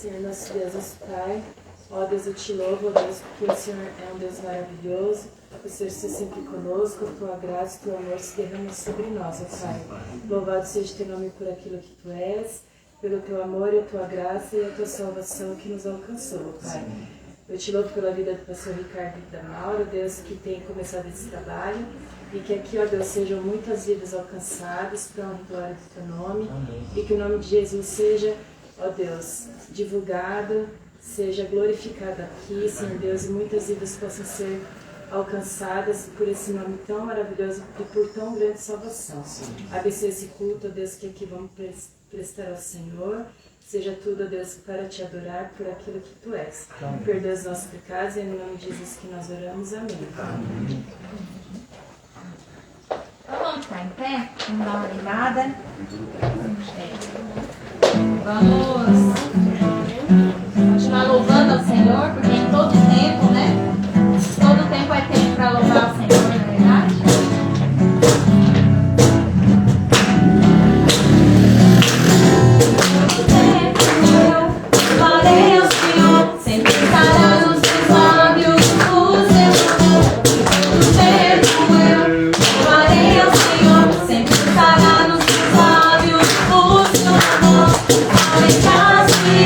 Senhor, nosso Deus, nosso Pai, ó Deus, eu te louvo, ó Deus, porque o Senhor é um Deus maravilhoso, o Senhor está sempre conosco, a tua graça e o teu amor se derramam sobre nós, ó Pai. Louvado seja o teu nome por aquilo que tu és, pelo teu amor e a tua graça e a tua salvação que nos alcançou, ó Pai. Eu te louvo pela vida do pastor Ricardo e da Maura, Deus, que tem começado esse trabalho, e que aqui, ó Deus, sejam muitas vidas alcançadas para a honra e glória do teu nome. Amém. E que o nome de Jesus seja, ó Deus, divulgado, seja glorificado aqui, Senhor Deus, e muitas vidas possam ser alcançadas por esse nome tão maravilhoso e por tão grande salvação. Abençoe esse culto, ó Deus, que aqui vamos prestar ao Senhor. Seja tudo, ó Deus, para te adorar por aquilo que tu és. Amém. Perdoa os nossos pecados e é em nome de Jesus que nós oramos. Amém. Amém. Então vamos ficar em pé, vamos dar uma animada. Vamos continuar louvando ao Senhor, porque em todo tempo, né? Todo tempo é tempo para louvar ao Senhor, não é verdade? Louvarei ao Senhor, sempre estará nos meus lábios o seu amor. Todo tempo eu louvarei ao Senhor, sempre estará nos meus lábios o seu amor. Aleluia.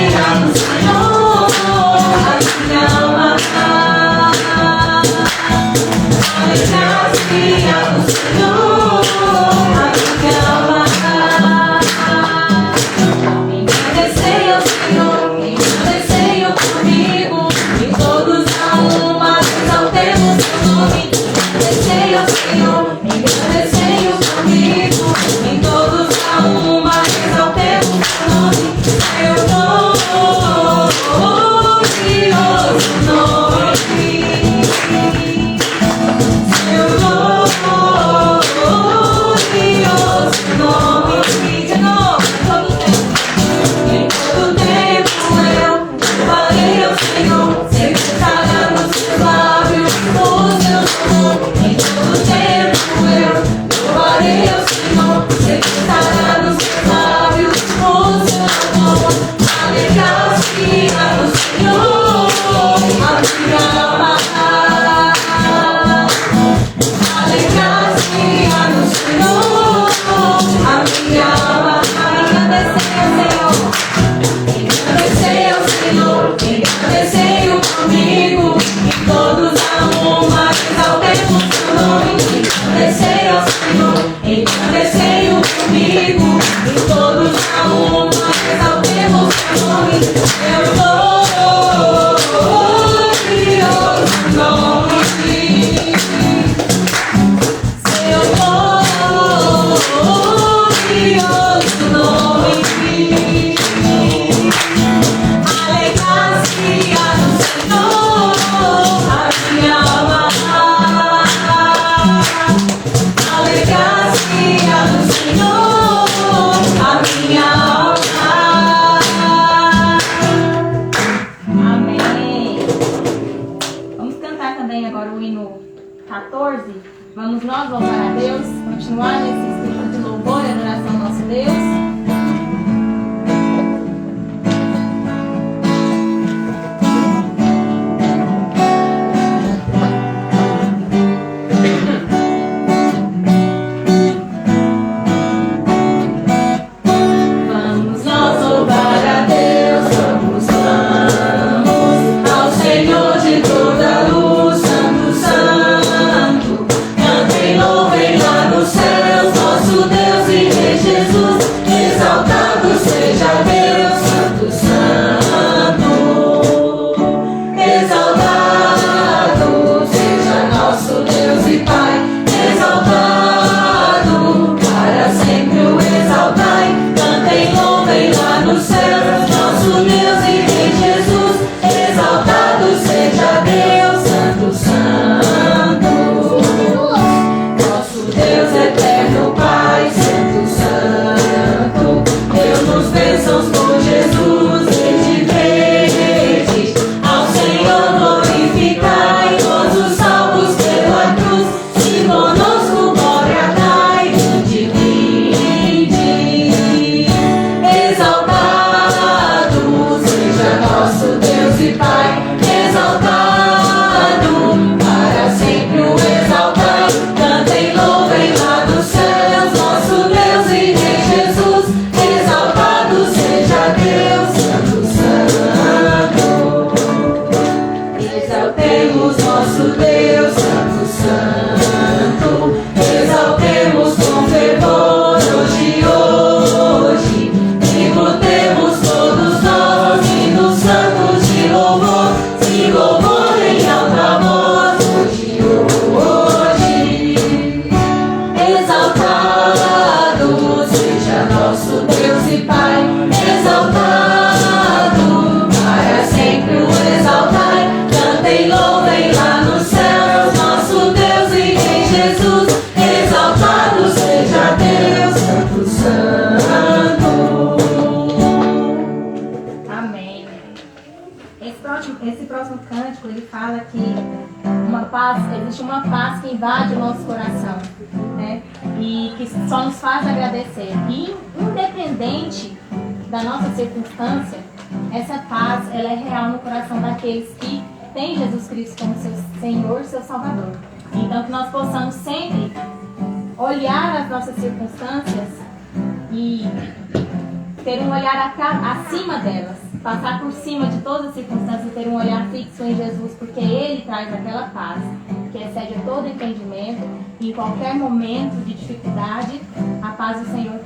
E todos a uma exaltemos seu nome. Eu glorioso nome. Seu glorioso nome. Alegra-se no Senhor a minha alma. Alegra-se no Senhor a minha alma. Amém. Vamos cantar também agora o hino 14. Vamos nós louvar a Deus, continuar nesse espírito de louvor e adoração ao nosso Deus. Esse próximo cântico, ele fala que existe uma paz que invade o nosso coração, né? E que só nos faz agradecer. E independente da nossa circunstância, essa paz, ela é real no coração daqueles que têm Jesus Cristo como seu Senhor, seu Salvador. Então que nós possamos sempre olhar as nossas circunstâncias e ter um olhar acima delas, passar por cima de todas as circunstâncias e ter um olhar fixo em Jesus, porque Ele traz aquela paz que excede a todo entendimento. E em qualquer momento de dificuldade, a paz do Senhor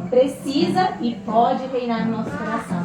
precisa e pode reinar no nosso coração.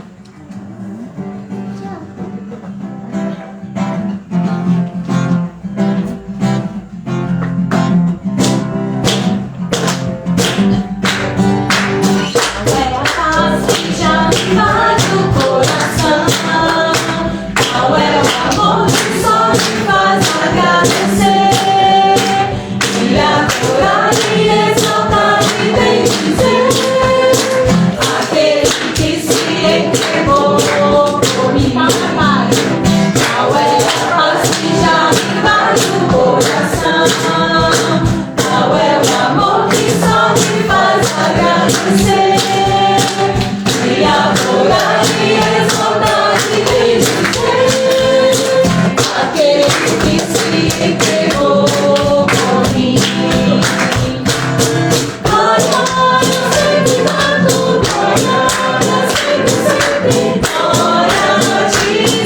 Glória a ti.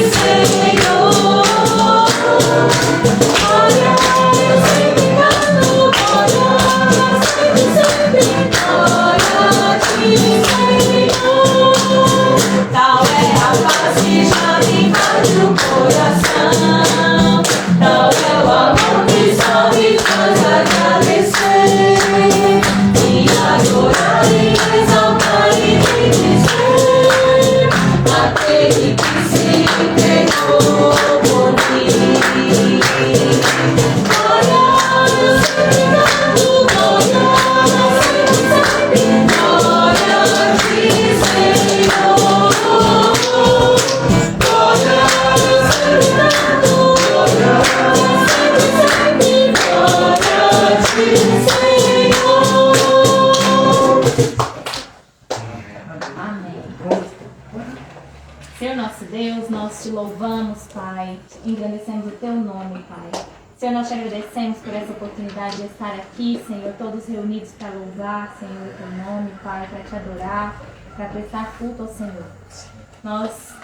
Senhor nosso Deus, nós te louvamos, Pai, engrandecemos o teu nome, Pai. Senhor, nós te agradecemos por essa oportunidade de estar aqui, Senhor, todos reunidos para louvar, Senhor, o teu nome, Pai, para te adorar, para prestar culto ao Senhor. Nós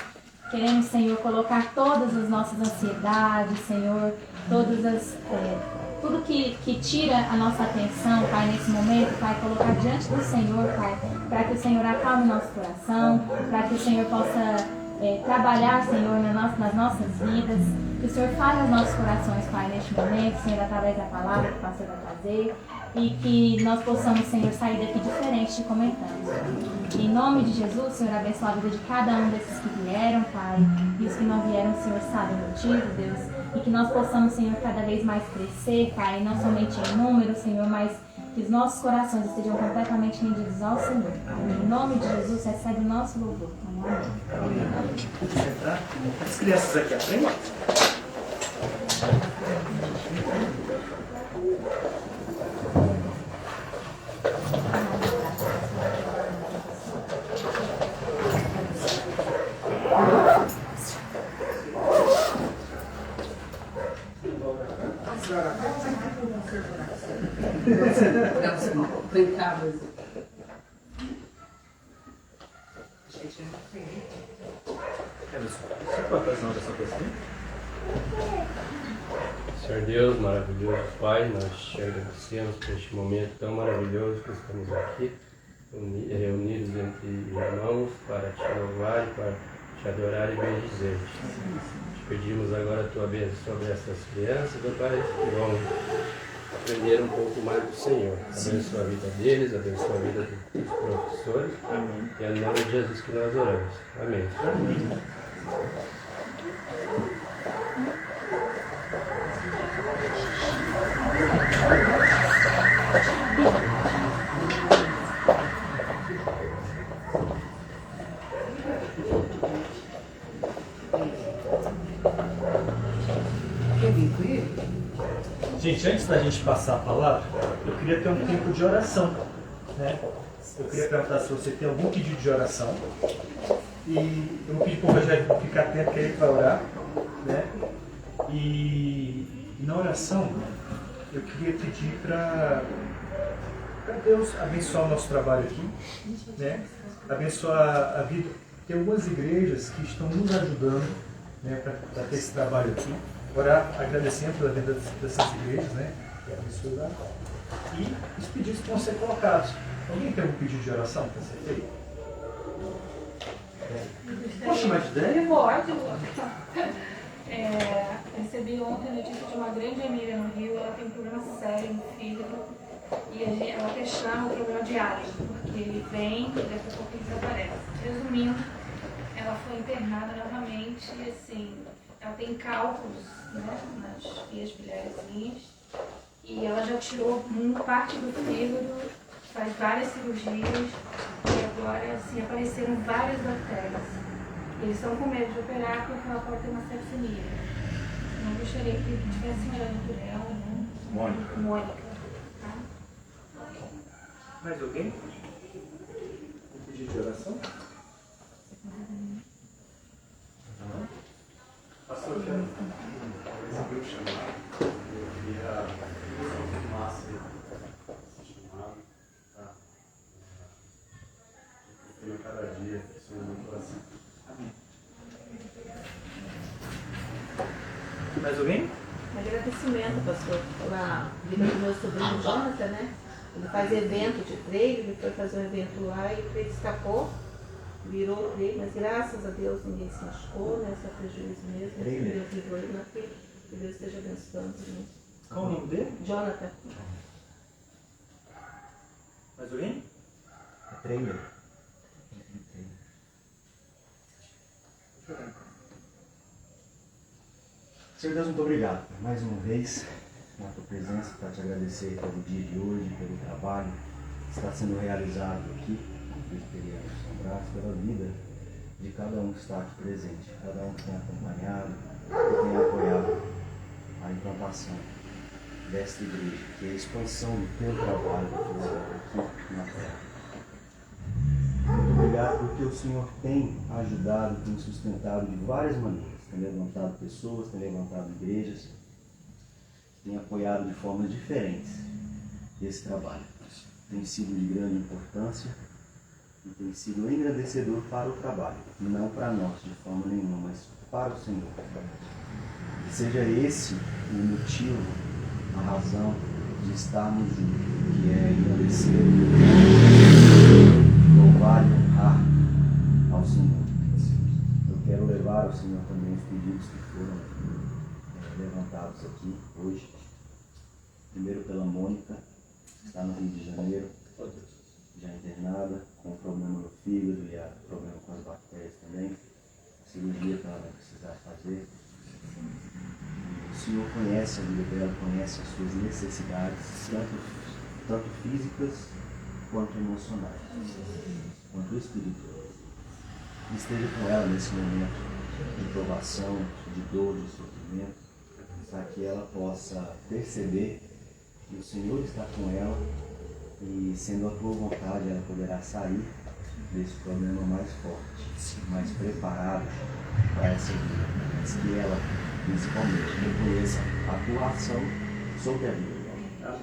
queremos, Senhor, colocar todas as nossas ansiedades, Senhor, tudo que tira a nossa atenção, Pai, nesse momento, Pai, colocar diante do Senhor, Pai, para que o Senhor acalme nosso coração, para que o Senhor possa trabalhar, Senhor, nas nossas vidas, que o Senhor fale aos nossos corações, Pai, neste momento, Senhor, através da palavra que o pastor vai trazer, e que nós possamos, Senhor, sair daqui diferente de comentamos. Em nome de Jesus, Senhor, abençoa a vida de cada um desses que vieram, Pai, e os que não vieram, Senhor, sabe o motivo, Deus, e que nós possamos, Senhor, cada vez mais crescer, Pai, não somente em número, Senhor, mas que os nossos corações estejam completamente rendidos ao Senhor. Em nome de Jesus, recebe o nosso louvor. Amém. As crianças aqui à frente. Senhor Deus, maravilhoso Pai, nós te agradecemos por este momento tão maravilhoso que estamos aqui, reunidos entre irmãos, para te louvar e para te adorar e bendizer-te. Te pedimos agora a tua bênção sobre essas crianças, meu Pai, que vão aprender um pouco mais do Senhor. Abençoa a vida deles, abençoa a vida dos professores. Amém. E é no nome de Jesus que nós oramos. Amém. Amém. Gente, antes da gente passar a palavra, eu queria ter um tempo de oração, né? Eu queria perguntar se você tem algum pedido de oração. E eu vou pedir para o Rogério ficar atento que ele vai orar, né? E na oração, eu queria pedir para Deus abençoar o nosso trabalho aqui, né? Abençoar a vida. Tem algumas igrejas que estão nos ajudando, né, para ter esse trabalho aqui. Orar agradecendo pela vida dessas igrejas, né? Que abençoar. E os pedidos que vão ser colocados. Alguém tem algum pedido de oração para ser feito? Posso chamar de Dani? Pode. Recebi ontem a notícia de uma grande amiga no Rio. Ela tem um problema sério no fígado. E ela até chama o problema de asma, porque ele vem e daqui a pouco ele desaparece. Resumindo, ela foi internada novamente e assim, ela tem cálculos, né, nas vias biliares e ela já tirou parte do fígado, faz várias cirurgias e agora assim, apareceram várias bactérias. Eles estão com medo de operar porque ela pode ter uma sepsemia. Não gostaria que estivesse olhando por ela, né? Mônica. Mais alguém? Um pedido de oração? Pastor, eu quero receber o chamado. Eu queria que você confirmasse esse chamado, tá? Eu tenho cada dia isso no meu coração. Amém. Mais alguém? Agradecimento, pastor, pela vida do meu sobrinho Jonathan, né? Ele faz evento de treino, ele foi fazer um evento lá e ele escapou, virou o treino, mas graças a Deus ninguém se machucou, né? Só prejuízo mesmo. Deus livrou ele na frente, que Deus esteja abençoando. Né? Qual o nome dele? Jonathan. Mais alguém? Trailer. Senhor Deus, muito obrigado por mais uma vez na tua presença, para te agradecer pelo dia de hoje, pelo trabalho que está sendo realizado aqui, na Presbiteriana de São Brás, pela vida de cada um que está aqui presente, cada um que tem acompanhado, que tem apoiado a implantação desta igreja, que é a expansão do teu trabalho aqui na terra. Muito obrigado grato porque o Senhor tem ajudado, tem sustentado de várias maneiras. Tem levantado pessoas, tem levantado igrejas, tem apoiado de formas diferentes esse trabalho. Tem sido de grande importância e tem sido engrandecedor para o trabalho, não para nós de forma nenhuma, mas para o Senhor. Que seja esse o motivo, a razão de estarmos juntos, que é engrandecer, louvar e honrar ao Senhor. Eu quero levar ao Senhor também os pedidos que foram levantados aqui hoje. Primeiro pela Mônica, que está no Rio de Janeiro, já internada, com problema no fígado e problema com as bactérias também. A cirurgia que ela vai precisar fazer. O Senhor conhece a vida dela, conhece as suas necessidades, tanto físicas quanto emocionais, quanto espirituais. E esteja com ela nesse momento de provação, de dor, de sofrimento, para que ela possa perceber que o Senhor está com ela e, sendo a tua vontade, ela poderá sair desse problema mais forte, mais preparada para essa vida, mas que ela, principalmente, reconheça a tua ação sobre a vida dela.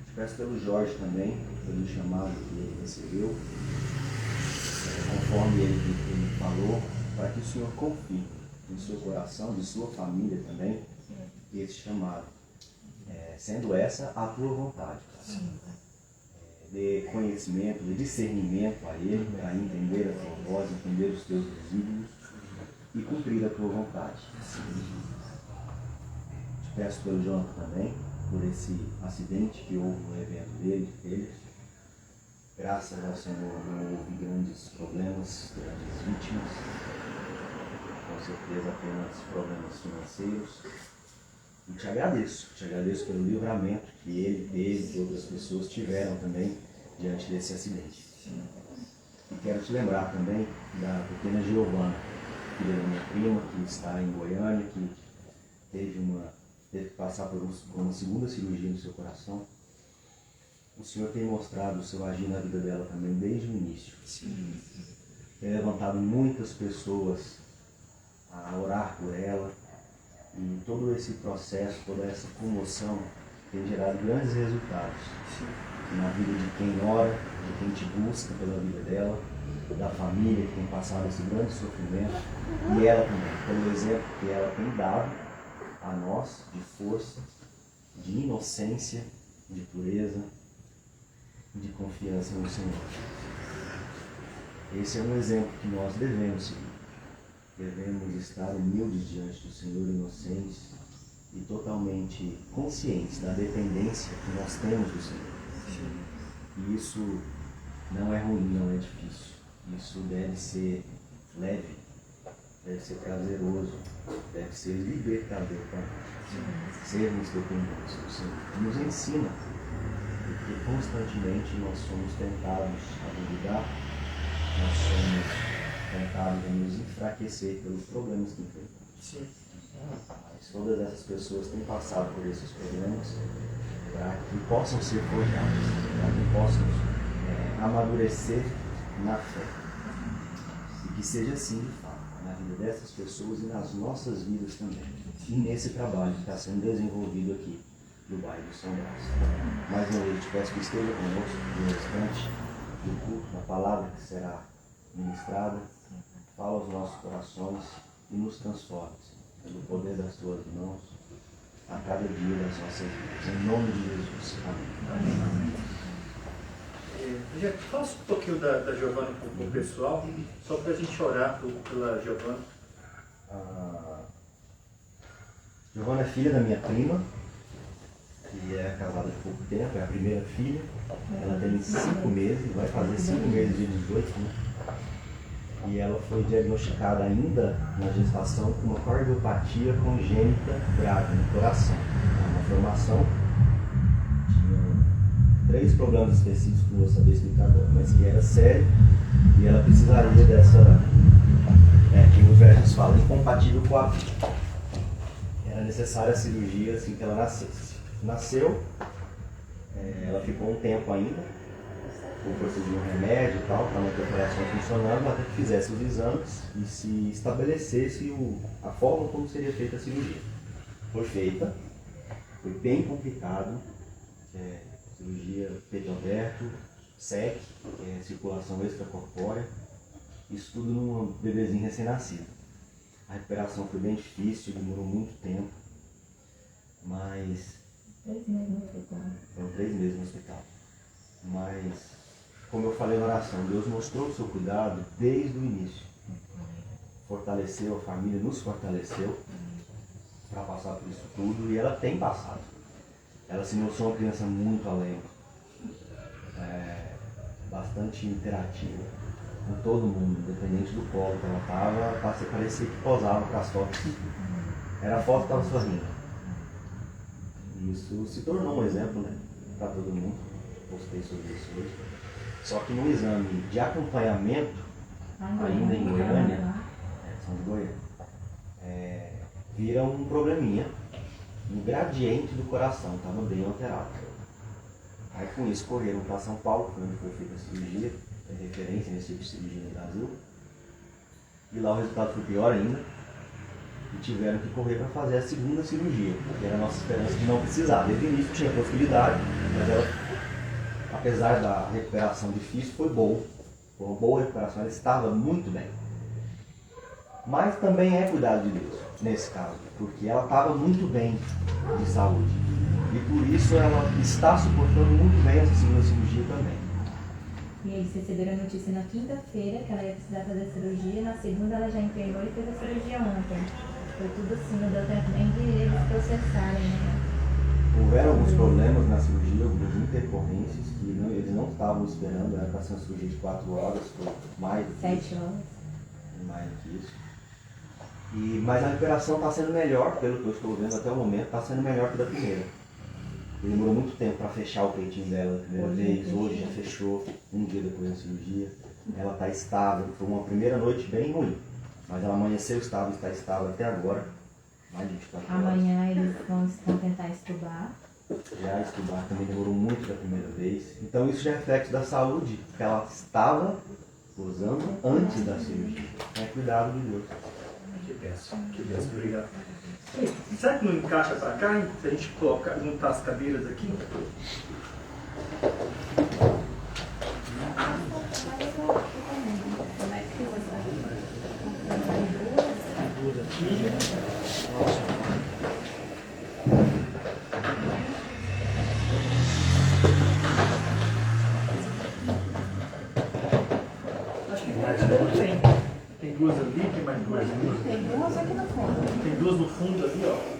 Te peço pelo Jorge também, pelo chamado que ele recebeu, conforme ele falou, para que o Senhor confie no seu coração, de sua família também, esse chamado. Sendo essa a tua vontade. De conhecimento, de discernimento a ele, para entender a tua voz, entender os teus desígnios e cumprir a tua vontade. Te peço pelo Jonathan também, por esse acidente que houve no evento dele. Graças ao Senhor não houve grandes problemas, grandes vítimas, com certeza apenas problemas financeiros. E te agradeço pelo livramento que ele teve e outras pessoas tiveram também diante desse acidente. E quero te lembrar também da pequena Giovana, filha da minha prima, que está em Goiânia, que teve que passar por uma segunda cirurgia no seu coração. O Senhor tem mostrado o seu agir na vida dela também desde o início. Tem levantado muitas pessoas a orar por ela. E todo esse processo, toda essa comoção tem gerado grandes resultados na vida de quem ora, de quem te busca pela vida dela, da família que tem passado esse grande sofrimento, e ela também, pelo exemplo que ela tem dado a nós de força, de inocência, de pureza, de confiança no Senhor. Esse é um exemplo que nós devemos seguir. Devemos estar humildes diante do Senhor, inocentes e totalmente conscientes da dependência que nós temos do Senhor. E isso não é ruim, não é difícil. Isso deve ser leve, deve ser prazeroso, deve ser libertador para nós. Sermos dependentes do Senhor. Nos ensina, porque constantemente nós somos tentados a duvidar, nós somos tentados a nos enfraquecer pelos problemas que enfrentamos. Mas todas essas pessoas têm passado por esses problemas para que possam ser forjadas, para que possam amadurecer na fé. E que seja assim de fato, na vida dessas pessoas e nas nossas vidas também. E nesse trabalho que está sendo desenvolvido aqui no bairro de São Brás. Mais uma vez, te peço que esteja conosco no restante do culto, na palavra que será ministrada. Fala aos nossos corações e nos transforme, pelo poder das tuas mãos, a cada dia das nossas vidas. Em nome de Jesus. Amém. Já fala um pouquinho da Giovana com o pessoal, só para a gente orar pela Giovana. Giovana é filha da minha prima, que é casada há pouco tempo, é a primeira filha. Ela tem 5 meses, vai fazer 5 meses de 18, né? E ela foi diagnosticada ainda na gestação com uma cardiopatia congênita grave no coração. Uma inflamação, tinha 3 problemas específicos que eu não vou saber explicar agora, mas que era sério e ela precisaria dessa, que os médicos falam, incompatível com a vida. Era necessária a cirurgia assim que ela nascesse. Nasceu, ela ficou um tempo ainda, ou força de um remédio e tal, para manter o coração funcionando, até que fizesse os exames e se estabelecesse a forma como seria feita a cirurgia. Foi feita, foi bem complicado, cirurgia peito aberto, SEC, que é circulação extracorpórea, isso tudo num bebezinho recém-nascido. A recuperação foi bem difícil, demorou muito tempo, mas... 3 meses no hospital. Foram 3 meses no hospital. Mas, como eu falei na oração, Deus mostrou o seu cuidado desde o início. Fortaleceu a família, nos fortaleceu para passar por isso tudo, e ela tem passado. Ela se mostrou uma criança muito alegre, bastante interativa com todo mundo, independente do colo que ela estava, parecia que posava para as fotos. Era a foto que estava sorrindo. E isso se tornou um exemplo, né, para todo mundo. Postei sobre isso hoje. Só que no exame de acompanhamento, ainda em Goiânia, São de Goiânia, vira um probleminha no gradiente do coração, estava bem alterado. Aí com isso correram para São Paulo, onde foi feita a cirurgia, é referência nesse tipo de cirurgia no Brasil. E lá o resultado foi pior ainda. E tiveram que correr para fazer a segunda cirurgia, porque era a nossa esperança de não precisar. Desde o início tinha possibilidade, mas ela, apesar da recuperação difícil, foi boa. Foi uma boa recuperação, ela estava muito bem. Mas também é cuidado de Deus, nesse caso, porque ela estava muito bem de saúde. E por isso ela está suportando muito bem essa segunda cirurgia também. E eles receberam a notícia na quinta-feira que ela ia precisar fazer a cirurgia, na segunda ela já internou e fez a cirurgia ontem. Foi tudo assim, não deu tempo nem de eles processarem, né? Houveram alguns problemas na cirurgia, algumas intercorrências que eles não estavam esperando, era para ser uma cirurgia de 4 horas, foi mais do que 7 horas. Mais do que isso. Mas a recuperação está sendo melhor, pelo que eu estou vendo até o momento, está sendo melhor que da primeira. E demorou muito tempo para fechar o peitinho dela a primeira vez, hoje já fechou, um dia depois da cirurgia. Ela está estável, foi uma primeira noite bem ruim, mas ela amanheceu estável, está estável até agora, mais de 24 horas. Amanhã eles vão tentar estubar. Já estubar também demorou muito da primeira vez. Então isso já é reflexo da saúde que ela estava usando antes da cirurgia. É cuidado de Deus. Que benção, obrigado. Será que não encaixa para cá, hein? Se a gente colocar, juntar as cadeiras aqui? Duas aqui. Acho que mais duas tem. Tem duas ali, tem mais duas ali. Tem duas aqui no fundo. Tem duas no fundo ali, ó.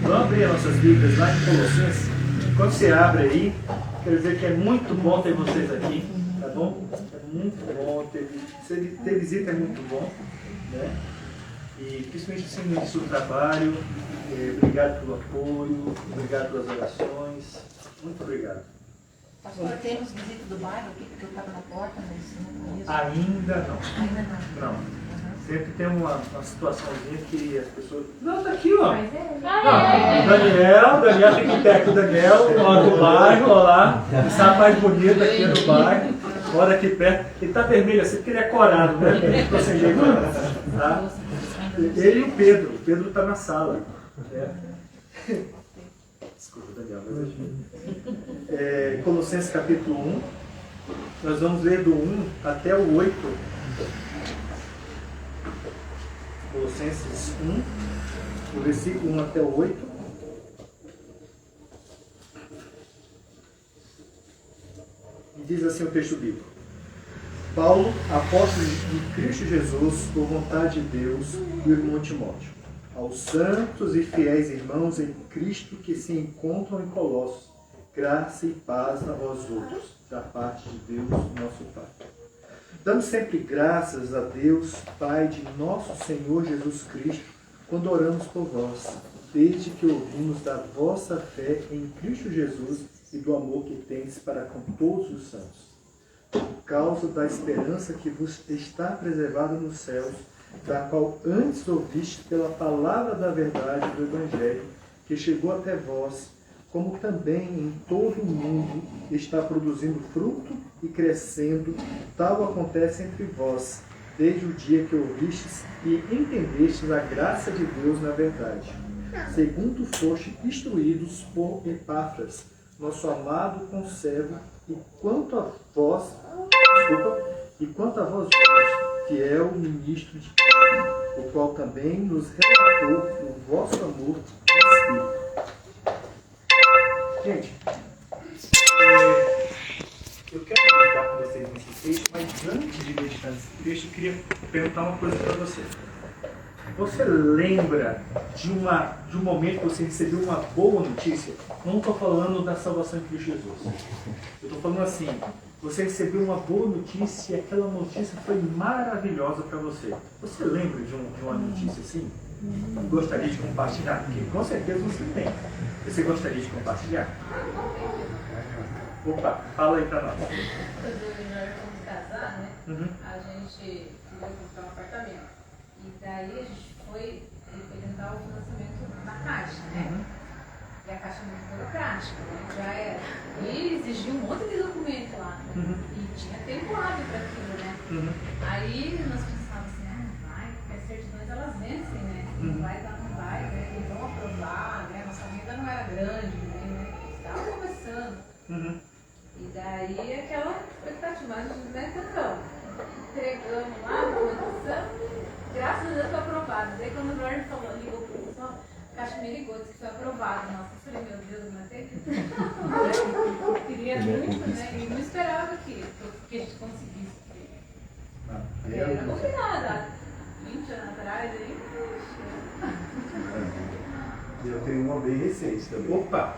Vamos abrir as nossas Bíblias lá em Colossenses. Quando você abre aí, quero dizer que é muito bom ter vocês aqui, tá bom? É muito bom, ter visita é muito bom, né? E principalmente assim, no início do trabalho, obrigado pelo apoio, obrigado pelas orações, muito obrigado. Pastor, temos visita do bairro aqui, porque eu estava na porta, mas não conheço. Ainda não. Ainda não. Não. Sempre tem uma situaçãozinha que as pessoas... Não, tá aqui, ó. Daniel, fica em perto do Daniel, ó, do bairro, ó lá. Está mais bonito aqui no bairro. Mora aqui perto. Ele tá vermelho assim porque ele é corado, né? Ele ficou sem jeito, tá? Ele e o Pedro. O Pedro tá na sala. Desculpa, Daniel, mas Colossenses capítulo 1. Nós vamos ler do 1 até o 8. Colossenses 1, do versículo 1 até o 8. E diz assim o texto bíblico: Paulo, apóstolo de Cristo Jesus, por vontade de Deus, e o irmão Timóteo, aos santos e fiéis irmãos em Cristo que se encontram em Colossos, graça e paz a vós outros, da parte de Deus, nosso Pai. Damos sempre graças a Deus, Pai de nosso Senhor Jesus Cristo, quando oramos por vós, desde que ouvimos da vossa fé em Cristo Jesus e do amor que tendes para com todos os santos. Por causa da esperança que vos está preservada nos céus, da qual antes ouviste pela palavra da verdade do Evangelho, que chegou até vós, como também em todo o mundo está produzindo fruto e crescendo, tal acontece entre vós, desde o dia que ouvistes e entendestes a graça de Deus na verdade, segundo foste instruídos por Epáfras, nosso amado conservo, e quanto a vós, fiel ministro de Cristo, o qual também nos relatou o vosso amor no Espírito. Gente, eu quero meditar com vocês nesse texto, mas antes de meditar nesse texto, eu queria perguntar uma coisa para você. Você lembra de um momento que você recebeu uma boa notícia? Não estou falando da salvação em Cristo Jesus. Eu estou falando assim, você recebeu uma boa notícia e aquela notícia foi maravilhosa para você. Você lembra de uma notícia assim? Gostaria de compartilhar? Porque com certeza você tem. Você gostaria de compartilhar? Opa, fala aí para nós. Quando nós fomos casar, né? A gente foi comprar um apartamento. E daí a gente foi tentar o financiamento na Caixa, né? E a Caixa é muito burocrática, né? Já era. E exigia um monte de documento lá. E tinha tempo hábil para aquilo, né? Aí nós pensávamos assim, não vai, porque as certidões elas vencem, né? Não vai, né? Eles vão aprovar, né? Nossa renda não era grande, né? Estava começando. E daí aquela expectativa, né? Então, entregamos lá a documentação, graças a Deus foi aprovado. Daí quando o Jorge falou, ligou para o pessoal, a Caixa me ligou, disse que foi aprovado. Nossa, eu falei, meu Deus, eu não acredito. Eu queria muito, né? E não esperava que a gente conseguisse. Era combinado, 20 anos atrás, aí. Eu tenho uma bem recente também. Opa!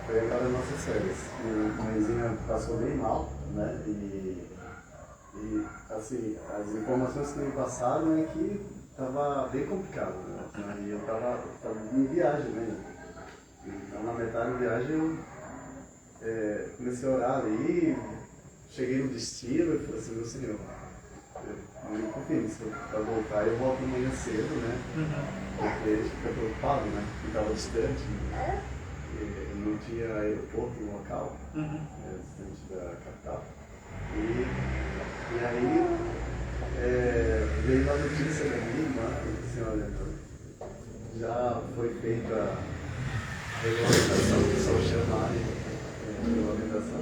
Foi agora nas nossas férias. A mãezinha passou bem mal, né? E assim, as informações que me passaram é que estava bem complicado, né? E eu estava em viagem, né? Então, na metade da viagem, eu comecei a orar ali, cheguei no destino e falei assim, meu Senhor, eu confio nisso, para voltar eu volto amanhã cedo, né? Porque a gente fica preocupado, né? Porque estava distante, né? Não tinha aeroporto no local, distante da capital. E aí veio uma notícia da minha irmã, assim, olha, já foi feita a regulamentação, que são chamados de regulamentação,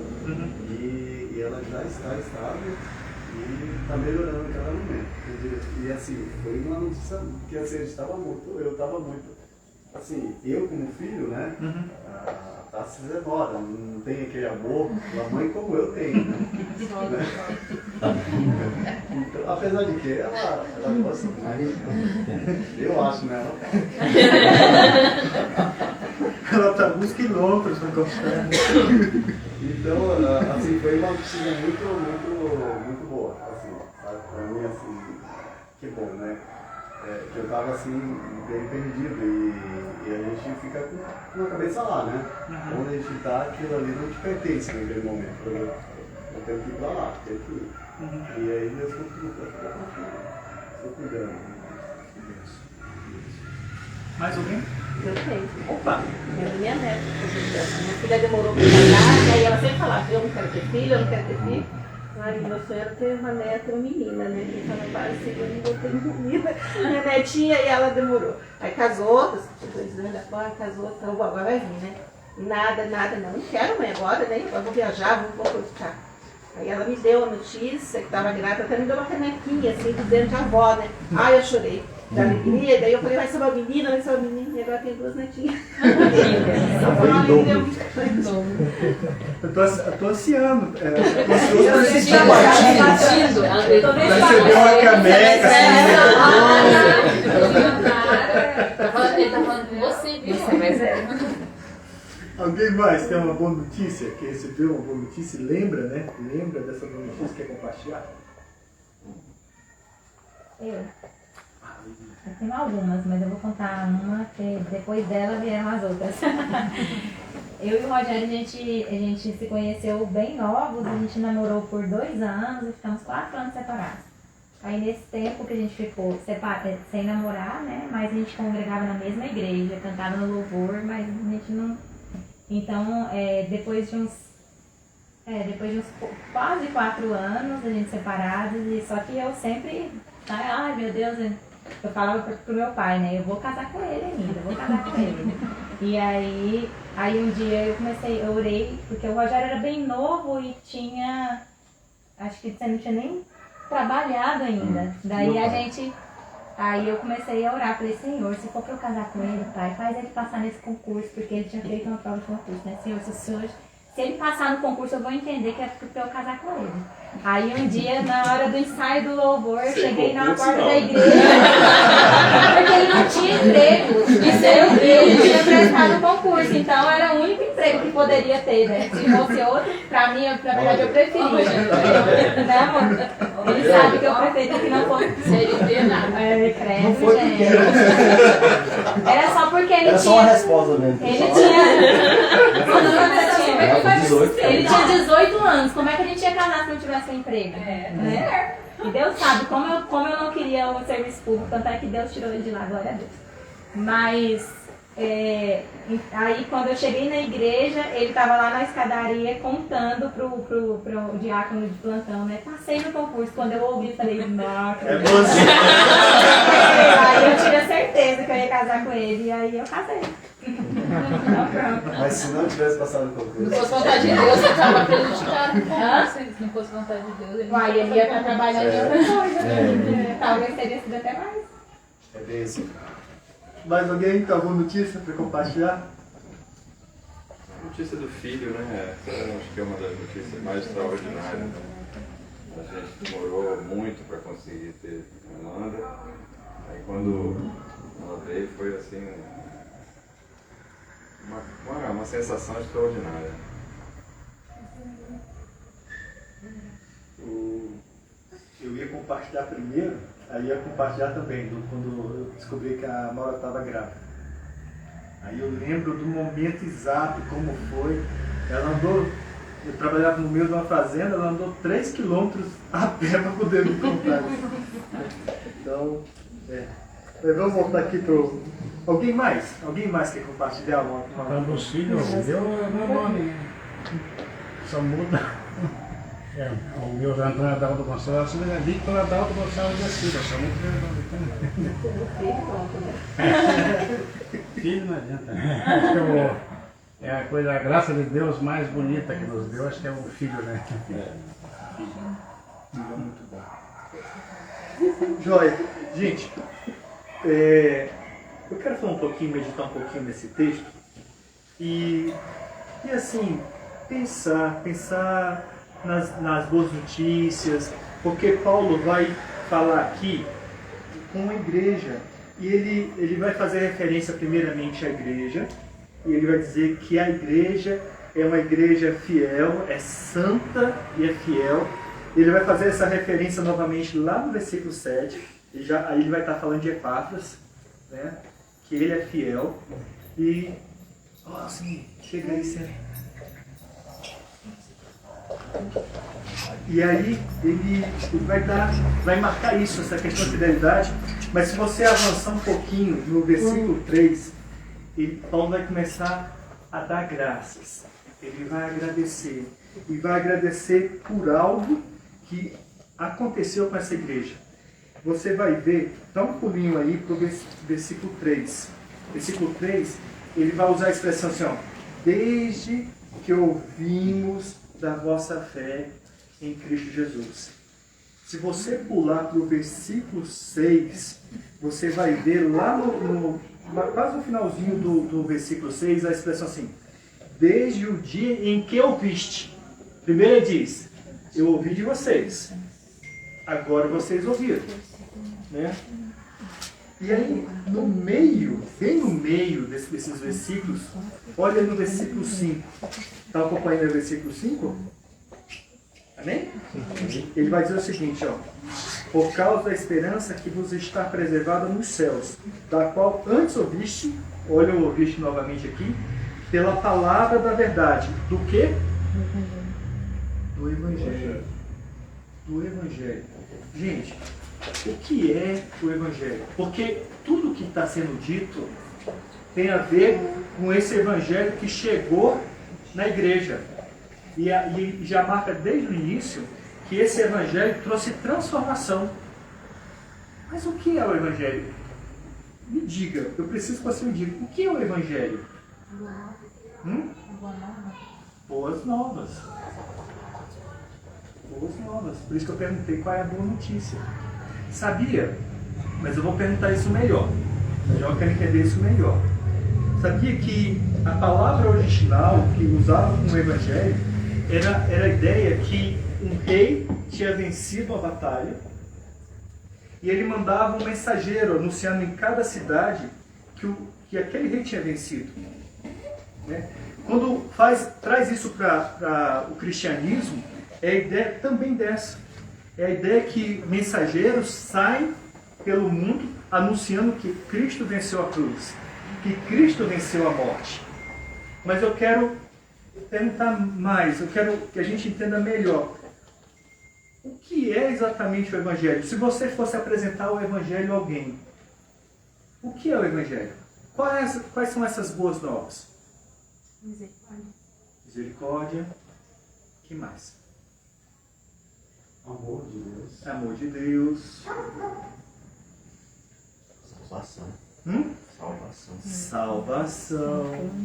e ela já está estável e está melhorando a cada momento. E assim, foi uma notícia que assim, eu estava muito, assim, eu como filho, né? A se demora, não tem aquele amor da mãe como eu tenho, né? Então, apesar de que ela gosta mais, eu acho, né? Ela está alguns quilômetros para gostar. Então, assim, foi uma notícia muito boa, assim, para mim, assim, que bom, né? Que eu estava assim, bem perdido e a gente fica com a cabeça lá, né? Onde a gente está, aquilo ali não te pertence naquele momento. Eu tenho que ir para lá, tenho que ir. E aí Deus continua, estou cuidando. Mais alguém? Eu tenho. Opa! Minha neta. Minha filha demorou para casar, aí ela sempre falava, eu não quero ter filho, eu não quero ter filho. Ai, meu sonho era ter uma neta, uma menina, né? Ele falou, pai, Senhor, eu não vou ter menina. Minha netinha, e ela demorou. Aí casou, 2 anos agora, casou, então agora vai vir, né? Nada, não quero mãe agora, né? Eu vou viajar, vou ficar. Aí ela me deu a notícia que estava grávida, até me deu uma canequinha, assim, dizendo de avó, né? Ai, eu chorei da alegria, daí eu falei, vai ser uma menina, e agora tem 2 netinhas. Eu tô ansiando. Tô sentindo. Receber uma caneca, Ele tá falando com você, viu? Mas Alguém mais tem uma boa notícia? Que recebeu uma boa notícia? Lembra, né? Lembra dessa boa notícia que quer compartilhar? Eu. Eu tenho algumas, mas eu vou contar uma, que depois dela vieram as outras. Eu e o Rogério, a gente se conheceu bem novos, a gente namorou por 2 anos e ficamos 4 anos separados. Aí nesse tempo que a gente ficou sem namorar, né, mas a gente congregava na mesma igreja, cantava no louvor, mas a gente não... Então, depois de uns quase 4 anos, a gente separados, e só que eu sempre, ai meu Deus, eu falava pro meu pai, né, eu vou casar com ele ainda, eu vou casar com ele. E aí um dia eu orei, porque o Rogério era bem novo e tinha, acho que você não tinha nem trabalhado ainda. Daí aí eu comecei a orar, falei, Senhor, se for pra eu casar com ele, pai, faz ele passar nesse concurso, porque ele tinha feito uma prova de concurso, né, Senhor, se ele passar no concurso, eu vou entender que é pra eu casar com ele. Aí um dia, na hora do ensaio do louvor, eu cheguei na porta da igreja, porque ele não tinha emprego, e ele tinha prestado o concurso, então era o único emprego que poderia ter, né? Se fosse outro, pra mim, na verdade, eu preferia. Né, amor? Ele sabe que eu preferia que não fosse CLT, nada. Credo, Não foi gente. porque Era só porque ele era tinha... só uma resposta mesmo. Ele tinha 18 anos, como é que a gente ia casar se não tivesse um emprego? Né? E Deus sabe, como eu não queria o serviço público, tanto é que Deus tirou ele de lá, glória a Deus. Mas, aí quando eu cheguei na igreja, ele estava lá na escadaria contando pro diácono de plantão, né? Passei no concurso, quando eu ouvi, falei, nossa. É você. Aí eu tinha certeza que eu ia casar com ele, e aí eu casei. Mas se não tivesse passado no concurso. Se não fosse vontade de Deus, você estava prejudicado. Se não fosse vontade de Deus, ele Uai, ele ia estar trabalhando em outra coisa. Talvez teria sido até mais. É bem assim. Mais alguém com alguma notícia para compartilhar? Notícia do filho, né? Essa acho que é uma das notícias mais extraordinárias. A gente demorou muito para conseguir ter Amanda. Aí quando ela veio foi assim uma sensação extraordinária. Eu ia compartilhar primeiro, aí ia compartilhar também, quando eu descobri que a Maura estava grávida. Aí eu lembro do momento exato, como foi. Ela andou, eu trabalhava no meio de uma fazenda, ela andou 3 quilômetros a pé para poder me contar. Então, Mas vamos voltar aqui para o... Alguém mais quer compartilhar uma... Quando os filhos, eu não nome. Só muda. O meu Antônio Adalto Gonçalves, é Victor Adalto Gonçalves da Silva, só muito filho não adianta. Acho que é a coisa, a graça de Deus mais bonita que nos deu, acho que é o filho, né? Muito bom. Joia. Gente, eu quero falar meditar um pouquinho nesse texto e assim, pensar nas boas notícias, porque Paulo vai falar aqui com a igreja e ele vai fazer referência primeiramente à igreja e ele vai dizer que a igreja é uma igreja fiel, é santa e é fiel. Ele vai fazer essa referência novamente lá no versículo 7, aí ele vai estar falando de Epáfras, né? Que ele é fiel e assim, chega aí, Senhor. E aí ele vai marcar isso, essa questão de fidelidade, mas se você avançar um pouquinho no versículo 3, Paulo vai começar a dar graças, ele vai agradecer, e vai agradecer por algo que aconteceu com essa igreja. Você vai ver, dá um pulinho aí para o versículo 3. Versículo 3, ele vai usar a expressão assim, ó, desde que ouvimos da vossa fé em Cristo Jesus. Se você pular para o versículo 6, você vai ver lá quase no finalzinho do versículo 6, a expressão assim, desde o dia em que ouviste. Primeiro ele diz, eu ouvi de vocês, agora vocês ouviram. Né? E aí, bem no meio desses versículos, olha no versículo 5. Está acompanhando o versículo 5? Amém? Ele vai dizer o seguinte, ó. por causa da esperança que vos está preservada nos céus, da qual antes ouviste, olha o ouviste novamente aqui, pela palavra da verdade. Do quê? Do Evangelho. Do Evangelho. Gente, o que é o Evangelho? Porque tudo que está sendo dito tem a ver com esse Evangelho que chegou na igreja. E já marca desde o início que esse Evangelho trouxe transformação. Mas o que é o Evangelho? Me diga, eu preciso que você me diga, o que é o Evangelho? Boas novas. Boas novas. Por isso que eu perguntei qual é a boa notícia. Sabia? Mas eu vou perguntar isso melhor. Eu quero entender isso melhor. Sabia que a palavra original que usava no Evangelho era a ideia que um rei tinha vencido a batalha e ele mandava um mensageiro anunciando em cada cidade que aquele rei tinha vencido. Né? Quando traz isso para o cristianismo, é a ideia também dessa. É a ideia que mensageiros saem pelo mundo anunciando que Cristo venceu a cruz, que Cristo venceu a morte. Mas eu quero perguntar mais, eu quero que a gente entenda melhor. O que é exatamente o Evangelho? Se você fosse apresentar o Evangelho a alguém, o que é o Evangelho? Quais são essas boas novas? Misericórdia. Misericórdia. O que mais? Amor de Deus. Amor de Deus. Salvação. Salvação. Salvação.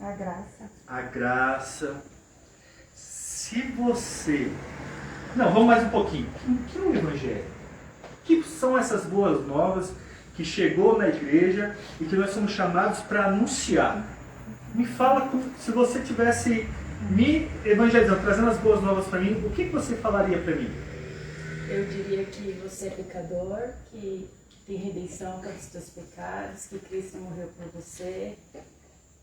A graça. A graça. Se você... Não, vamos mais um pouquinho. O que é o Evangelho? O que são essas boas novas que chegou na igreja e que nós somos chamados para anunciar? Me fala, se você tivesse me evangelizando, trazendo as boas novas para mim, o que você falaria para mim? Eu diria que você é pecador, que tem redenção pelos teus pecados, que Cristo morreu por você,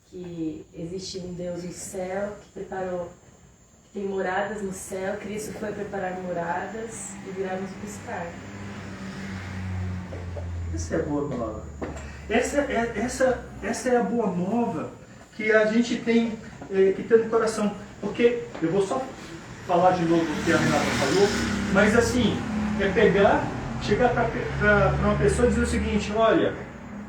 que existe um Deus no céu, que preparou, que tem moradas no céu, Cristo foi preparar moradas e virá nos buscar. Essa é a boa nova. Essa é a boa nova que a gente tem que ter no coração. Porque, eu vou só falar de novo o que a Renata falou, mas assim, chegar para uma pessoa e dizer o seguinte: olha,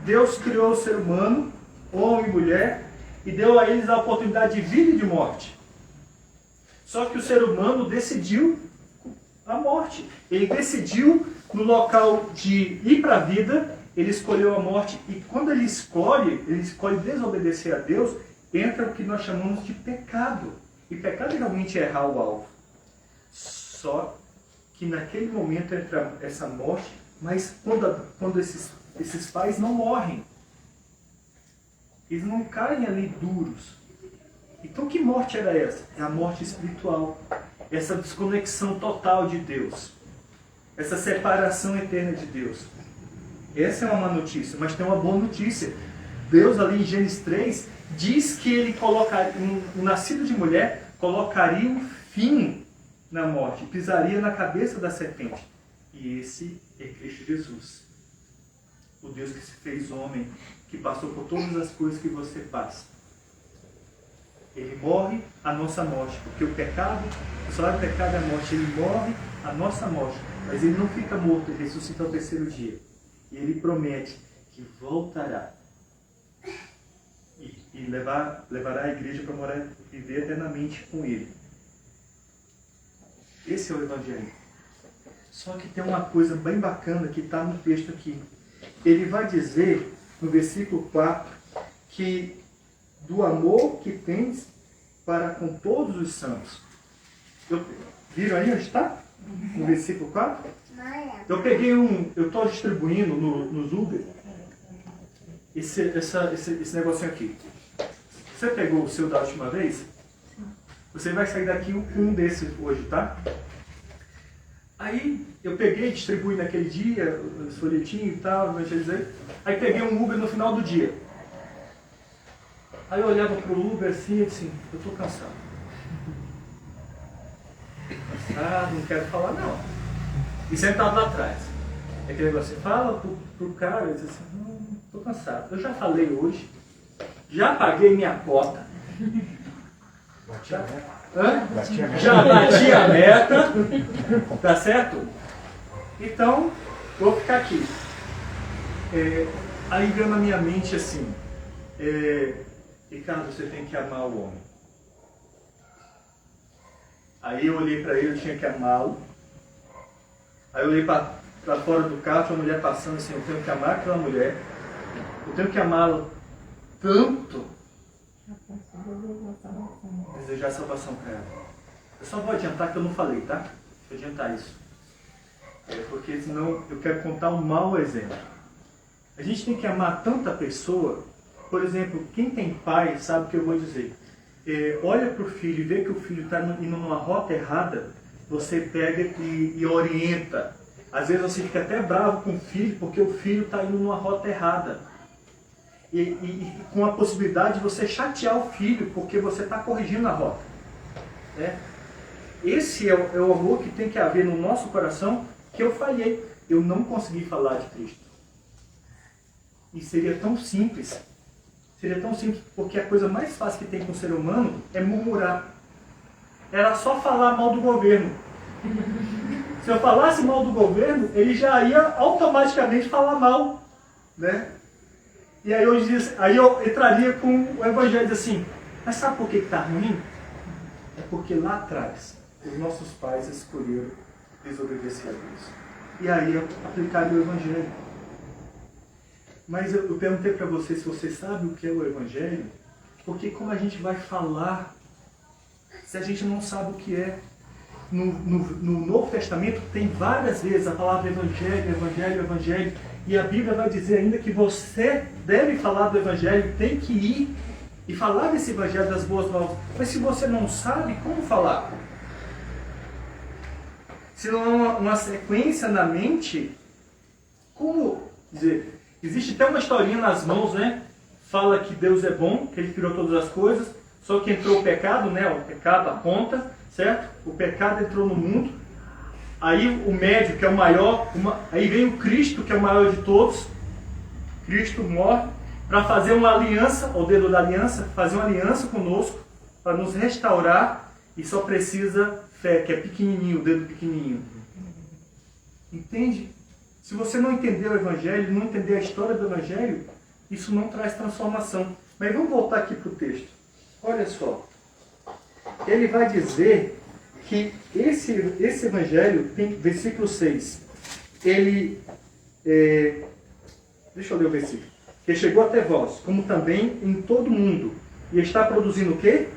Deus criou o ser humano, homem e mulher, e deu a eles a oportunidade de vida e de morte. Só que o ser humano decidiu a morte. Ele decidiu, no local de ir para a vida, ele escolheu a morte. E quando ele escolhe desobedecer a Deus, entra o que nós chamamos de pecado. E pecado realmente é errar o alvo. Só que naquele momento entra essa morte, mas quando esses pais não morrem, eles não caem ali duros. Então que morte era essa? É a morte espiritual. Essa desconexão total de Deus. Essa separação eterna de Deus. Essa é uma má notícia, mas tem uma boa notícia. Deus ali em Gênesis 3 diz que ele colocaria, um nascido de mulher colocaria um fim na morte, pisaria na cabeça da serpente. E esse é Cristo Jesus. O Deus que se fez homem, que passou por todas as coisas que você passa. Ele morre a nossa morte, porque o salário do pecado é a morte. Ele morre a nossa morte, mas ele não fica morto, ele ressuscita ao terceiro dia. E ele promete que voltará e levará a igreja para morar, viver eternamente com ele. Esse é o Evangelho. Só que tem uma coisa bem bacana que está no texto aqui. Ele vai dizer, no versículo 4, que do amor que tens para com todos os santos. Viram aí onde está? No versículo 4? Eu peguei eu estou distribuindo nos Uber esse negocinho aqui. Você pegou o seu da última vez? Você vai sair daqui um desses hoje, tá? Aí eu peguei, distribuí naquele dia, os folhetinhos e tal, evangelizei. Aí peguei um Uber no final do dia. Aí eu olhava pro Uber assim e disse: eu estou cansado. Não quero falar não. e sentado lá atrás. É aquele negócio, você fala pro cara, ele diz assim, não, tô cansado. Eu já falei hoje, já paguei minha cota. Já bati a meta, tá certo? Então, vou ficar aqui. Aí veio na minha mente assim, Ricardo, você tem que amar o homem. Aí eu olhei para ele, eu tinha que amá-lo. Aí eu olhei para fora do carro, tinha uma mulher passando assim, eu tenho que amar aquela mulher, eu tenho que amá-la tanto, desejar salvação para ela. Eu só vou adiantar que eu não falei, tá? Vou adiantar isso. Porque senão eu quero contar um mau exemplo. A gente tem que amar tanta pessoa, por exemplo, quem tem pai sabe o que eu vou dizer. Olha para o filho e vê que o filho está indo numa rota errada, você pega e orienta. Às vezes você fica até bravo com o filho porque o filho está indo numa rota errada. E com a possibilidade de você chatear o filho porque você está corrigindo a rota. Esse é o amor que tem que haver no nosso coração, que eu falhei. Eu não consegui falar de Cristo. E seria tão simples. Seria tão simples, porque a coisa mais fácil que tem com o ser humano é murmurar. Era só falar mal do governo. Se eu falasse mal do governo, ele já ia automaticamente falar mal, né? E aí eu entraria com o evangelho assim, mas sabe por que está ruim? É porque lá atrás, os nossos pais escolheram desobedecer a Deus. E aí eu aplicaria o evangelho. Mas eu perguntei para você se você sabe o que é o evangelho, porque como a gente vai falar se a gente não sabe o que é? No Novo Testamento tem várias vezes a palavra evangelho, evangelho, evangelho, e a Bíblia vai dizer ainda que você deve falar do evangelho, tem que ir e falar desse evangelho das boas novas. Mas se você não sabe, como falar? Se não há uma sequência na mente, como dizer? Existe até uma historinha nas mãos, né? Fala que Deus é bom, que Ele criou todas as coisas, só que entrou o pecado, né? O pecado aponta, certo? O pecado entrou no mundo. Aí o médio, que é o maior, aí vem o Cristo, que é o maior de todos. Cristo morre para fazer uma aliança, o dedo da aliança, fazer uma aliança conosco, para nos restaurar, e só precisa fé, que é pequenininho, o dedo pequenininho. Entende? Se você não entender o Evangelho, não entender a história do Evangelho, isso não traz transformação. Mas vamos voltar aqui para o texto. Olha só. Ele vai dizer que esse Evangelho, tem versículo 6, ele, deixa eu ler o versículo, que chegou até vós, como também em todo mundo, e está produzindo o quê?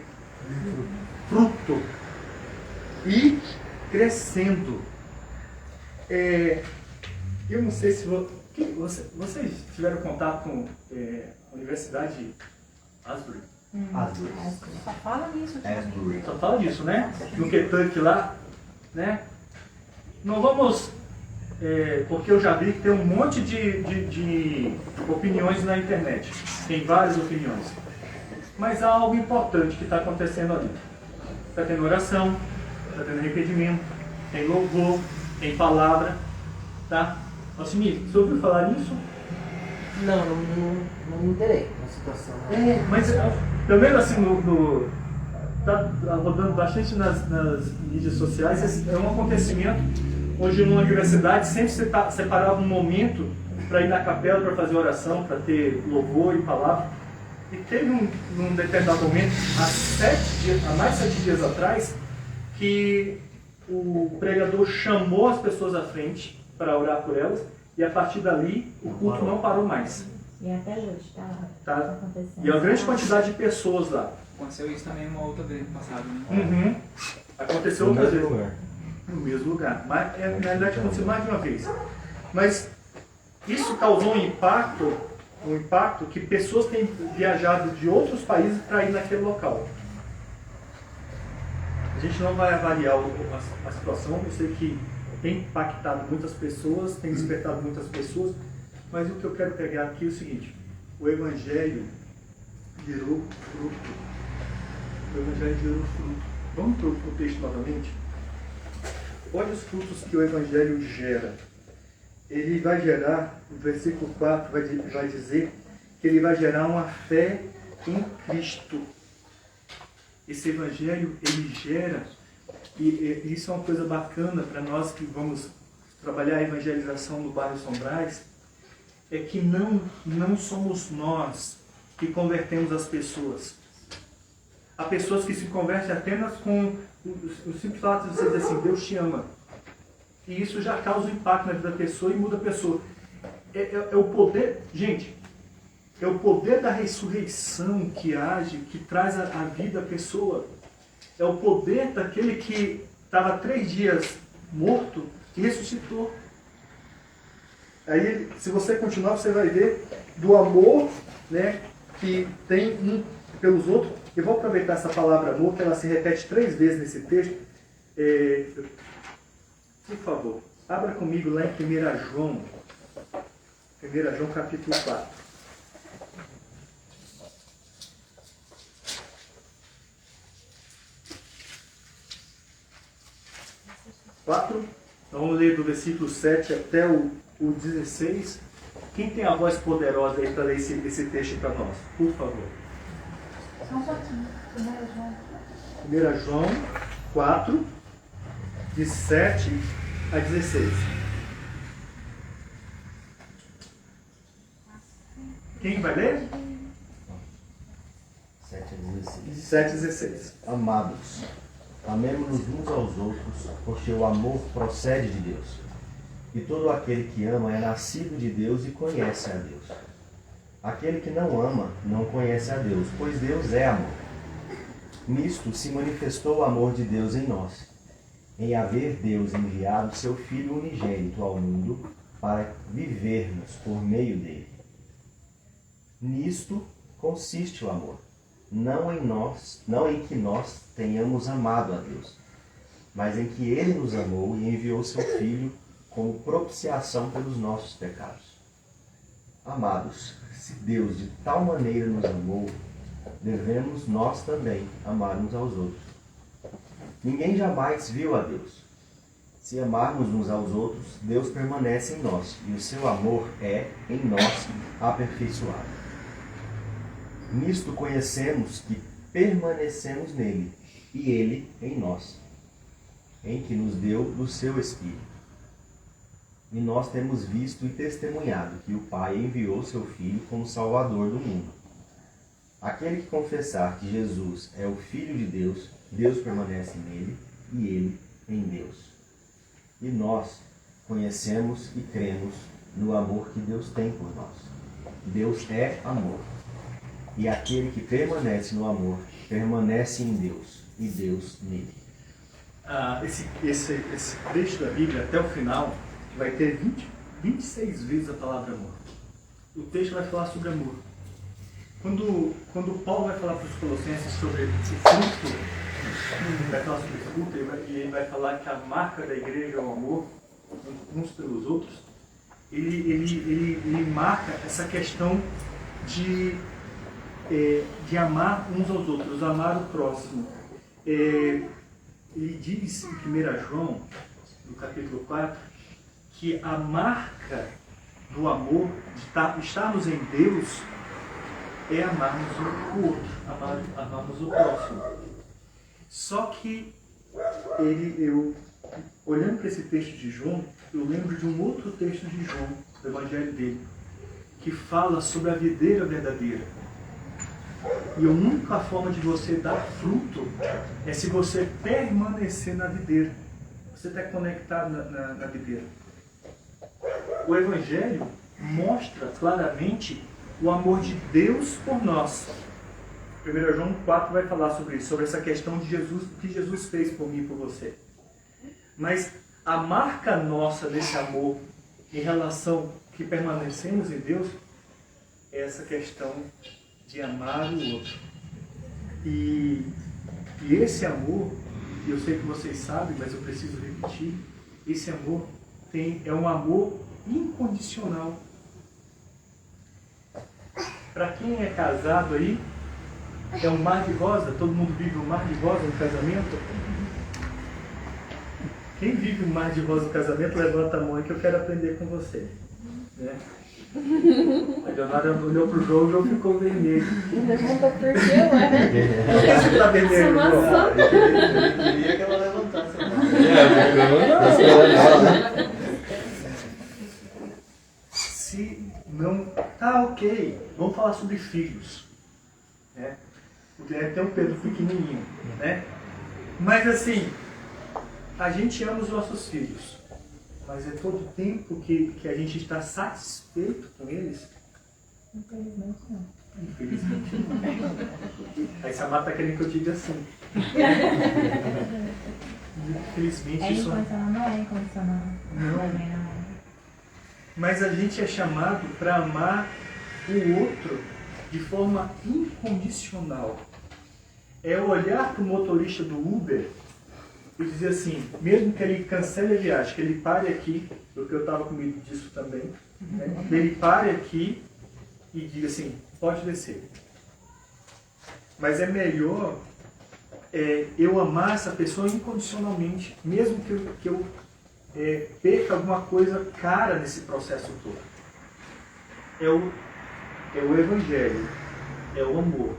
Fruto. E crescendo. Eu não sei se vocês tiveram contato com a Universidade de Asbury. Só fala nisso. Só fala disso, né? No Kentucky lá, né? Não vamos, porque eu já vi que tem um monte de opiniões na internet. Tem várias opiniões. Mas há algo importante que está acontecendo ali. Está tendo oração, está tendo arrependimento, tem louvor, tem palavra, tá? Alcimir, você ouviu falar nisso? Não me interei na situação. Mas pelo menos assim, tá rodando bastante nas mídias sociais, é um acontecimento onde numa universidade sempre separava um momento para ir na capela para fazer oração, para ter louvor e palavra. E teve num determinado momento, há mais de 7 dias atrás, que o pregador chamou as pessoas à frente para orar por elas, e a partir dali o culto não parou mais. E até hoje tá acontecendo. E uma grande quantidade de pessoas lá. Aconteceu isso também numa outra vez no passado, né? Uhum. Aconteceu outras vezes. No mesmo lugar. Mas na realidade aconteceu mais de uma vez. Mas isso causou um impacto que pessoas têm viajado de outros países para ir naquele local. A gente não vai avaliar a situação, eu sei que tem impactado muitas pessoas, tem despertado muitas pessoas, mas o que eu quero pegar aqui é o seguinte: o Evangelho gerou fruto. O Evangelho gerou fruto. Vamos para o texto novamente? olha os frutos que o Evangelho gera. Ele vai gerar, o versículo 4 vai dizer que ele vai gerar uma fé em Cristo. Esse Evangelho, ele gera, e isso é uma coisa bacana para nós que vamos trabalhar a evangelização no bairro São Brás, é que não somos nós que convertemos as pessoas. Há pessoas que se convertem apenas com o simples fato de você dizer assim, Deus te ama. E isso já causa um impacto na vida da pessoa e muda a pessoa. É o poder, gente, é o poder da ressurreição que age, que traz a vida à pessoa. É o poder daquele que estava 3 dias morto e ressuscitou. Aí, se você continuar, você vai ver do amor, né, que tem um pelos outros. Eu vou aproveitar essa palavra amor, que ela se repete 3 vezes nesse texto. Por favor, abra comigo lá em 1 João. 1 João capítulo 4. Vamos ler do versículo 7 até o 16. Quem tem a voz poderosa aí para ler esse texto para nós? Por favor. Só um pouquinho. 1 João 4, de 7 a 16. Quem vai ler? 7 a 16. 7 a 16. Amados, amemo-nos uns aos outros, porque o amor procede de Deus. E todo aquele que ama é nascido de Deus e conhece a Deus. Aquele que não ama não conhece a Deus, pois Deus é amor. Nisto se manifestou o amor de Deus em nós, em haver Deus enviado seu Filho unigênito ao mundo para vivermos por meio dele. Nisto consiste o amor, não em que nós tenhamos amado a Deus, mas em que ele nos amou e enviou seu Filho como propiciação pelos nossos pecados. Amados, se Deus de tal maneira nos amou, devemos nós também amar uns aos outros. Ninguém jamais viu a Deus. Se amarmos uns aos outros, Deus permanece em nós, e o seu amor é, em nós, aperfeiçoado. Nisto conhecemos que permanecemos nele, e ele em nós, em que nos deu do seu Espírito. E nós temos visto e testemunhado que o Pai enviou seu Filho como Salvador do mundo. Aquele que confessar que Jesus é o Filho de Deus, Deus permanece nele e ele em Deus. E nós conhecemos e cremos no amor que Deus tem por nós. Deus é amor. E aquele que permanece no amor, permanece em Deus e Deus nele. Esse trecho da Bíblia, até o final, vai ter 26 vezes a palavra amor. O texto vai falar sobre amor. Quando Paulo vai falar para os Colossenses sobre esse fruto, vai falar sobre fruto, e ele vai falar que a marca da igreja é o amor, uns pelos outros, ele marca essa questão de amar uns aos outros, amar o próximo. Ele diz em 1 João, no capítulo 4, que a marca do amor, de estarmos em Deus, é amarmos o outro, amarmos o próximo. Só que olhando para esse texto de João, eu lembro de um outro texto de João, do Evangelho dele, que fala sobre a videira verdadeira. E a única forma de você dar fruto é se você permanecer na videira. Você está conectado na videira. O Evangelho mostra claramente o amor de Deus por nós. 1 João 4 vai falar sobre isso, sobre essa questão de Jesus, o que Jesus fez por mim e por você. Mas a marca nossa desse amor em relação que permanecemos em Deus é essa questão de amar o outro. E esse amor, eu sei que vocês sabem, mas eu preciso repetir, esse amor é um amor incondicional. Para quem é casado aí, é um mar de rosa, todo mundo vive um mar de rosa no casamento. Quem vive o mar de voz do casamento, levanta a mão que eu quero aprender com você. Né? A Leonardo olhou pro João e o João ficou vermelho. Levanta por quê, ué? Por que você tá vermelho, João? Eu queria que ela levantasse a mão. Se não... Tá, ok. Vamos falar sobre filhos. Né? Tem um Pedro pequenininho. Né? Mas assim, a gente ama os nossos filhos. Mas é todo o tempo que a gente está satisfeito com eles? Infelizmente não. Infelizmente não. Aí Samara está querendo que eu diga assim. Infelizmente É isso incondicional, não é incondicional. Não. Também não é. Mas a gente é chamado para amar o outro de forma incondicional. É olhar para o motorista do Uber e dizer assim, mesmo que ele cancele a viagem, que ele pare aqui, porque eu estava com medo disso também, né? Ele pare aqui e diga assim, pode descer. Mas é melhor eu amar essa pessoa incondicionalmente, mesmo que eu perca alguma coisa cara nesse processo todo. É o Evangelho, é o amor.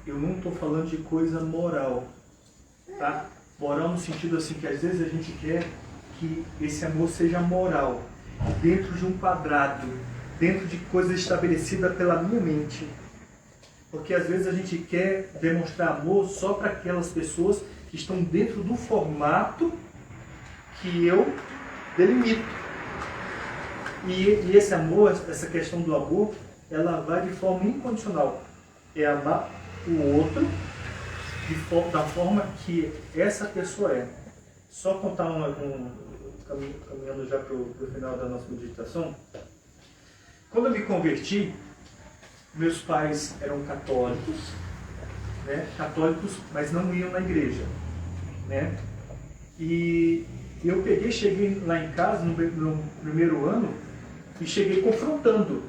Eu não estou falando de coisa moral, tá? Moral no sentido assim que às vezes a gente quer que esse amor seja moral, dentro de um quadrado, dentro de coisas estabelecidas pela minha mente. Porque às vezes a gente quer demonstrar amor só para aquelas pessoas que estão dentro do formato que eu delimito. E esse amor, essa questão do amor, ela vai de forma incondicional. É amar o outro da forma que essa pessoa é. Só contar caminhando já para o final da nossa meditação. Quando eu me converti, meus pais eram católicos, né? Católicos, mas não iam na igreja, né? E eu cheguei lá em casa no primeiro ano e cheguei confrontando.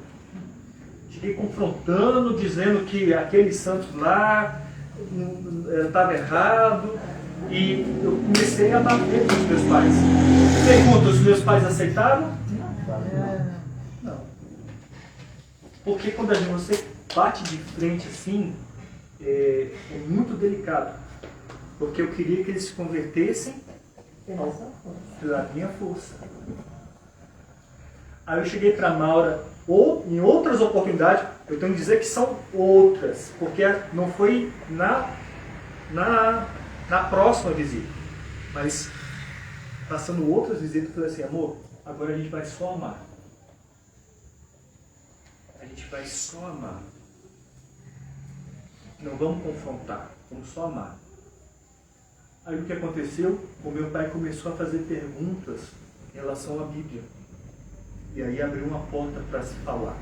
Dizendo que aquele santo lá estava errado, e eu comecei a bater com os meus pais. Pergunta, os meus pais aceitaram? Não. Porque quando você bate de frente assim, é muito delicado. Porque eu queria que eles se convertessem pela minha força. Aí eu cheguei para a Maura, ou em outras oportunidades, eu tenho que dizer que são outras, porque não foi na próxima visita, mas passando outras visitas, eu falei assim, amor, agora a gente vai só amar. A gente vai só amar. Não vamos confrontar, vamos só amar. Aí o que aconteceu? O meu pai começou a fazer perguntas em relação à Bíblia. E aí abriu uma porta para se falar.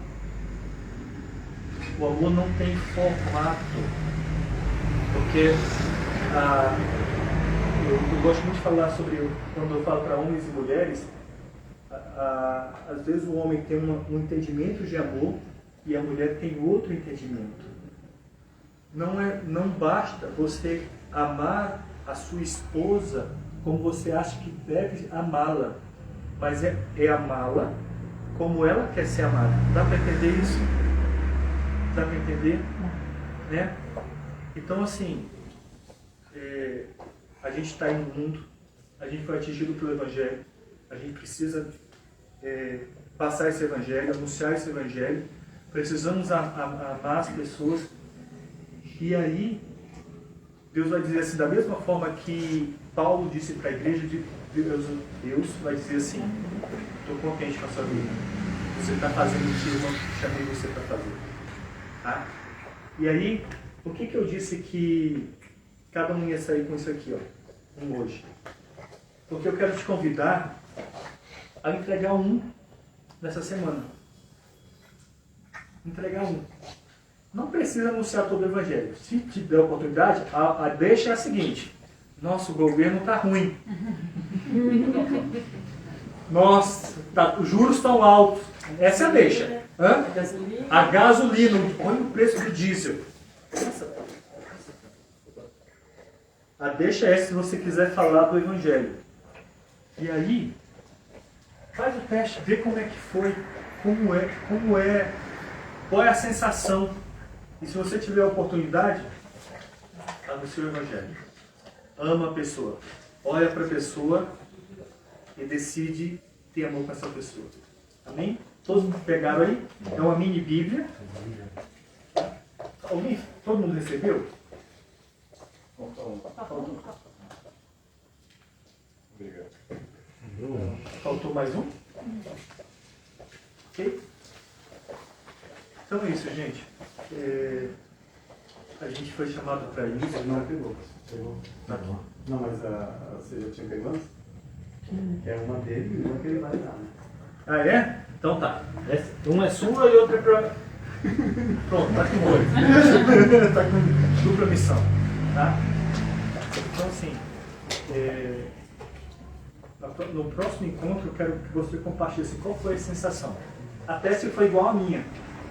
O amor não tem formato. Porque eu gosto muito de falar sobre, quando eu falo para homens e mulheres, às vezes o homem tem um entendimento de amor e a mulher tem outro entendimento. Não basta você amar a sua esposa como você acha que deve amá-la, mas é amá-la como ela quer ser amada. Dá para entender isso? Dá para entender? Né? Então, assim, a gente está aí no mundo, a gente foi atingido pelo Evangelho, a gente precisa passar esse Evangelho, anunciar esse Evangelho, precisamos amar as pessoas, e aí Deus vai dizer assim, da mesma forma que Paulo disse para a igreja, Deus vai dizer assim, estou contente com a sua vida, você está fazendo o que eu chamei você para fazer. Tá? E aí, por que eu disse que cada um ia sair com isso aqui, ó, hoje? Porque eu quero te convidar a entregar um nessa semana. Entregar um. Não precisa anunciar todo o Evangelho. Se te der a oportunidade, a deixa é a seguinte. Nossa, o governo está ruim. Nossa, os juros estão altos. Essa é a deixa. Hã? A gasolina. Olha o preço do diesel. A deixa é se você quiser falar do Evangelho. E aí, faz o teste, vê como é que foi, qual é a sensação. E se você tiver a oportunidade, está no seu evangelho. Ama a pessoa. Olha para a pessoa e decide ter amor com essa pessoa. Amém? Todos pegaram aí? É uma mini Bíblia. Alguém? Todo mundo recebeu? Obrigado. Faltou mais um? Ok? Então é isso, gente. A gente foi chamado para isso. Não pegou. Tá aqui. Não, mas você já tinha pegado antes? É uma dele e uma que ele vai dar, né? Ah, é? Então tá. Uma é sua e outra é pra... Pronto, tá com dois. Tá com dupla missão. Tá? Então assim, no próximo encontro eu quero que você compartilhe assim, qual foi a sensação. Até se foi igual a minha,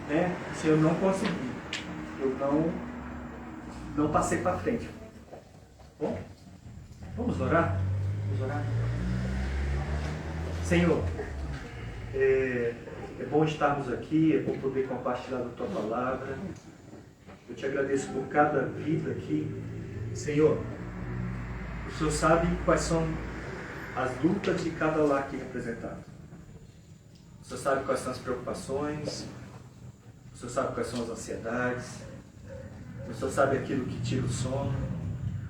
né? Se eu não consegui, eu não passei para frente. Bom, vamos orar? Vamos orar? Senhor, é bom estarmos aqui, é bom poder compartilhar a Tua Palavra. Eu te agradeço por cada vida aqui. Senhor, o Senhor sabe quais são as lutas de cada lar aqui representado. O Senhor sabe quais são as preocupações, o Senhor sabe quais são as ansiedades, o Senhor sabe aquilo que tira o sono,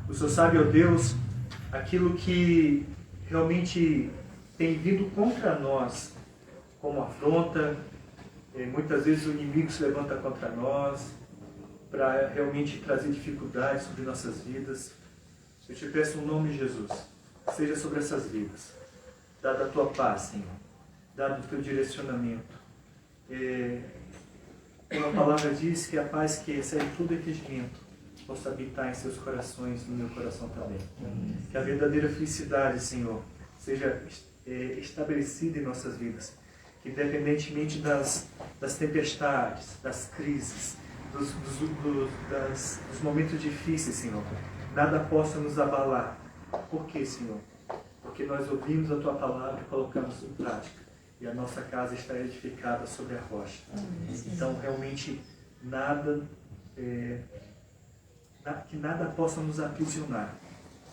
o Senhor sabe, ó Deus, aquilo que realmente tem vindo contra nós como afronta. Muitas vezes o inimigo se levanta contra nós para realmente trazer dificuldades sobre nossas vidas. Eu te peço no nome de Jesus, seja sobre essas vidas, dada a tua paz, Senhor, dado o teu direcionamento. Como a palavra diz, que a paz que excede todo entendimento possa habitar em seus corações, no meu coração também. Que a verdadeira felicidade, Senhor, seja estabelecida em nossas vidas. Que independentemente das tempestades, das crises, dos momentos difíceis, Senhor, nada possa nos abalar. Por quê, Senhor? Porque nós ouvimos a Tua palavra e colocamos em prática. E a nossa casa está edificada sobre a rocha. Então, realmente, que nada possa nos aprisionar.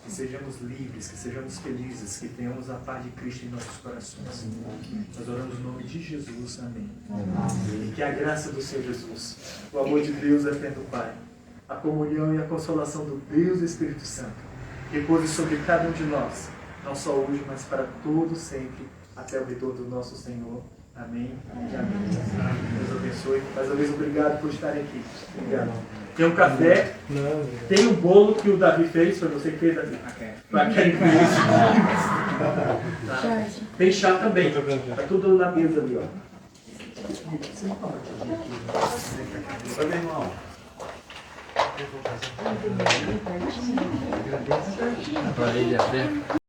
Que sejamos livres, que sejamos felizes, que tenhamos a paz de Cristo em nossos corações. Nós oramos no nome de Jesus. Amém. E que a graça do Senhor Jesus, o amor de Deus eterno Pai, a comunhão e a consolação do Deus Espírito Santo, repouse sobre cada um de nós, não só hoje, mas para todo sempre, até o retorno do nosso Senhor. Amém e amém. Deus abençoe. Mais uma vez, obrigado por estarem aqui. Obrigado. Tem um café, tem um bolo que o Davi fez, foi você que fez, Davi? Para quem fez. Tá. Tem chá também. Está tudo na mesa ali, ó. Oi, meu irmão. Para ele,